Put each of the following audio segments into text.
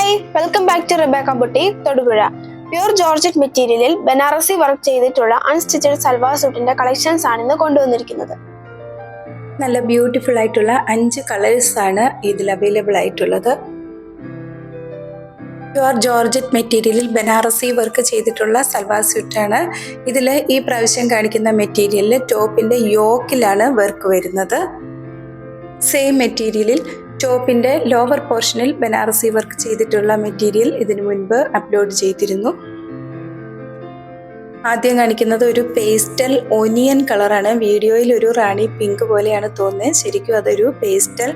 Hi, welcome back to Rebecca boutique Thodupuzha. Pure georgette മെറ്റീരിയലിൽ Banarasi work ചെയ്തിട്ടുള്ള unstitched salwar സൂട്ടിന്റെ collections ആണ് ഇന്ന് കൊണ്ടുവന്നിരിക്കുന്നത്. നല്ല ബ്യൂട്ടിഫുൾ ആയിട്ടുള്ള 5 കളേഴ്സ് ആണ് ഇതിൽ അവൈലബിൾ ആയിട്ടുള്ളത്. പ്യൂർ ജോർജറ്റ് മെറ്റീരിയലിൽ ബനാറസി വർക്ക് ചെയ്തിട്ടുള്ള സൽവാർ സ്യൂട്ടാണ്. ഇതിൽ ഈ പ്രാവശ്യം കാണിക്കുന്ന മെറ്റീരിയലിൽ ടോപ്പിന്റെ യോക്കിലാണ് വർക്ക് വരുന്നത്. സെയിം മെറ്റീരിയലിൽ ടോപ്പിന്റെ ലോവർ പോർഷനിൽ ബനാറസി വർക്ക് ചെയ്തിട്ടുള്ള മെറ്റീരിയൽ ഇതിനു മുൻപ് അപ്ലോഡ് ചെയ്തിരുന്നു. ആദ്യം കാണിക്കുന്നത് ഒരു പേസ്റ്റൽ ഒനിയൻ കളറാണ്. വീഡിയോയിൽ ഒരു റാണി പിങ്ക് പോലെയാണ് തോന്നുന്നത്, ശരിക്കും അതൊരു പേസ്റ്റൽ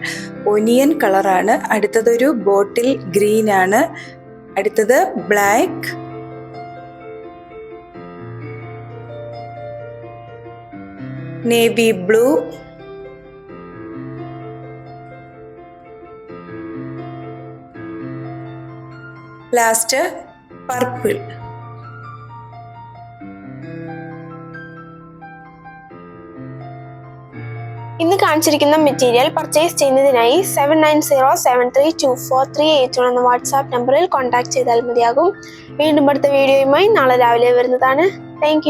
ഒനിയൻ കളറാണ്. അടുത്തതൊരു ബോട്ടിൽ ഗ്രീൻ ആണ്. അടുത്തത് black, navy blue, last purple. ഇന്ന് കാണിച്ചിരിക്കുന്ന മെറ്റീരിയൽ പർച്ചേസ് ചെയ്യുന്നതിനായി 7907324381 എന്ന വാട്സാപ്പ് നമ്പറിൽ കോൺടാക്ട് ചെയ്താൽ മതിയാകും. വീണ്ടും അടുത്ത വീഡിയോയുമായി നാളെ രാവിലെ വരുന്നതാണ്. താങ്ക്